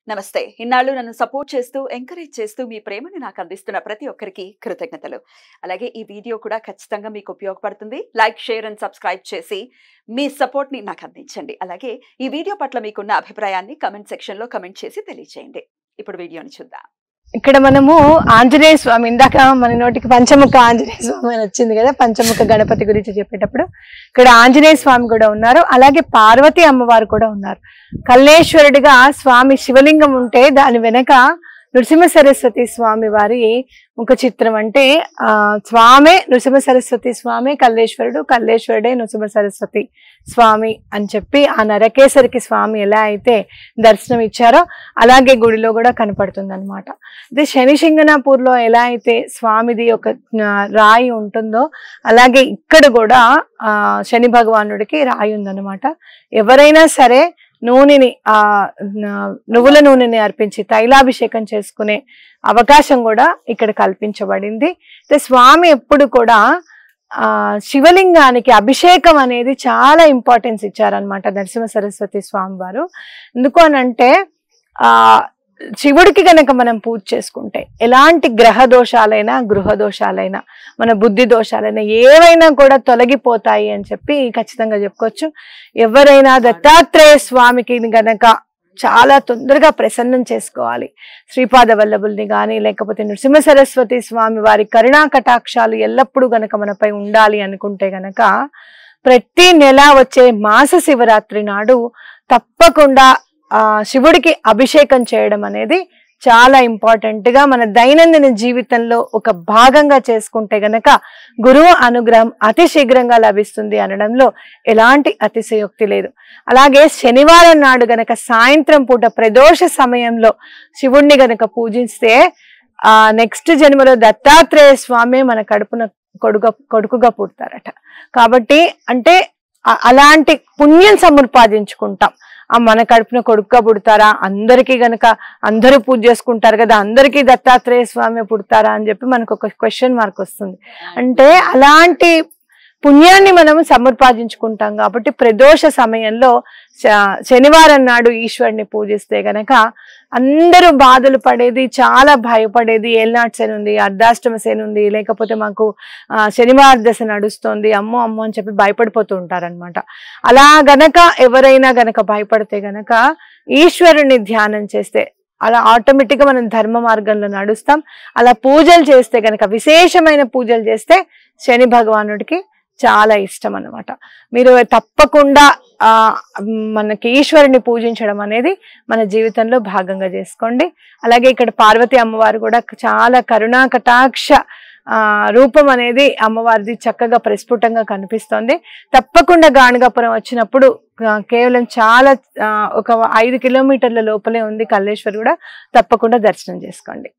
నమస్తే. ఇన్నాళ్ళు నన్ను సపోర్ట్ చేస్తూ, ఎంకరేజ్ చేస్తూ మీ ప్రేమని నాకు అందిస్తున్న ప్రతి ఒక్కరికి కృతజ్ఞతలు. అలాగే ఈ వీడియో కూడా ఖచ్చితంగా మీకు ఉపయోగపడుతుంది. లైక్, షేర్ అండ్ సబ్స్క్రైబ్ చేసి మీ సపోర్ట్‌ని నాకు అందించండి. అలాగే ఈ వీడియో పట్ల మీకున్న అభిప్రాయాన్ని కామెంట్ సెక్షన్‌లో కామెంట్ చేసి తెలియజేయండి. ఇప్పుడు వీడియోని చూద్దాం. ఇక్కడ మనము ఆంజనేయ స్వామి, ఇందాక మన నోటికి పంచముఖ ఆంజనేయ స్వామి అని వచ్చింది కదా, పంచముఖ గణపతి గురించి చెప్పేటప్పుడు ఇక్కడ ఆంజనేయ స్వామి కూడా ఉన్నారు, అలాగే పార్వతీ అమ్మవారు కూడా ఉన్నారు. కల్లేశ్వరుడిగా స్వామి శివలింగం ఉంటే దాని వెనక నృసింహ సరస్వతి స్వామి వారి ముఖ చిత్రం. అంటే స్వామే నృసింహ సరస్వతి స్వామి, కల్లేశ్వరుడు, కల్లేశ్వరుడే నృసింహ సరస్వతి స్వామి అని చెప్పి ఆ నరకేసరికి స్వామి ఎలా అయితే దర్శనం ఇచ్చారో అలాగే గుడిలో కూడా కనపడుతుంది అనమాట. అదే శనిశింగణాపూర్లో ఎలా అయితే స్వామిది ఒక రాయి ఉంటుందో అలాగే ఇక్కడ కూడా శని భగవానుడికి రాయి ఉందన్నమాట. ఎవరైనా సరే నూనెని నువ్వుల నూనెని అర్పించి తైలాభిషేకం చేసుకునే అవకాశం కూడా ఇక్కడ కల్పించబడింది. స్వామి ఎప్పుడు కూడా శివలింగానికి అభిషేకం అనేది చాలా ఇంపార్టెన్స్ ఇచ్చారనమాట నరసింహ సరస్వతి స్వామి వారు. ఎందుకు అనంటే శివుడికి గనక మనం పూజ చేసుకుంటే ఎలాంటి గ్రహ దోషాలైనా, గృహ దోషాలైనా, మన బుద్ధి దోషాలైనా ఏవైనా కూడా తొలగిపోతాయి అని చెప్పి ఖచ్చితంగా చెప్పుకోవచ్చు. ఎవరైనా దత్తాత్రేయ స్వామికి గనక చాలా తొందరగా ప్రసన్నం చేసుకోవాలి, శ్రీపాద వల్లభుల్ని కానీ లేకపోతే నృసింహ సరస్వతి స్వామి వారి కరుణా కటాక్షాలు ఎల్లప్పుడూ గనక మనపై ఉండాలి అనుకుంటే గనక ప్రతి నెల వచ్చే మాస శివరాత్రి నాడు తప్పకుండా శివుడికి అభిషేకం చేయడం అనేది చాలా ఇంపార్టెంట్ గా మన దైనందిన జీవితంలో ఒక భాగంగా చేసుకుంటే గనక గురువు అనుగ్రహం అతి శీఘ్రంగా లభిస్తుంది అనడంలో ఎలాంటి అతిశయోక్తి లేదు. అలాగే శనివారం నాడు గనక సాయంత్రం పూట ప్రదోష సమయంలో శివుణ్ణి గనక పూజిస్తే నెక్స్ట్ జన్మలో దత్తాత్రేయ స్వామి మన కడుపున కొడుకుగా పుడతారట. కాబట్టి అంటే అలాంటి పుణ్యం సముపాదించుకుంటాం. మన కడుపున కొడుకుగా పుడతారా, అందరికీ గనక అందరూ పూజ చేసుకుంటారు కదా, అందరికీ దత్తాత్రేయ స్వామి పుడతారా అని చెప్పి మనకు ఒక క్వశ్చన్ మార్క్ వస్తుంది. అంటే అలాంటి పుణ్యాన్ని మనం సముపాదించుకుంటాం కాబట్టి ప్రదోష సమయంలో శనివారం నాడు ఈశ్వరుని పూజిస్తే గనక అందరూ బాధలు పడేది, చాలా భయపడేది ఏల్నాటి శని ఉంది, అర్ధాష్టమ శని ఉంది, లేకపోతే మాకు శనివార దశ నడుస్తుంది, అమ్మో అమ్మో అని చెప్పి భయపడిపోతూ ఉంటారనమాట. అలా గనక ఎవరైనా గనక భయపడితే గనక ఈశ్వరుని ధ్యానం చేస్తే అలా ఆటోమేటిక్గా మనం ధర్మ మార్గంలో నడుస్తాం. అలా పూజలు చేస్తే గనక, విశేషమైన పూజలు చేస్తే శని భగవానుడికి చాలా ఇష్టం అన్నమాట. మీరు తప్పకుండా మనకి ఈశ్వరుని పూజించడం అనేది మన జీవితంలో భాగంగా చేసుకోండి. అలాగే ఇక్కడ పార్వతీ అమ్మవారు కూడా చాలా కరుణా కటాక్ష రూపం అనేది అమ్మవారిది చక్కగా ప్రస్ఫుటంగా కనిపిస్తోంది. తప్పకుండా గాణగాపురం వచ్చినప్పుడు కేవలం చాలా ఒక 5 కిలోమీటర్ల లోపలే ఉంది కల్లేశ్వర్, కూడా తప్పకుండా దర్శనం చేసుకోండి.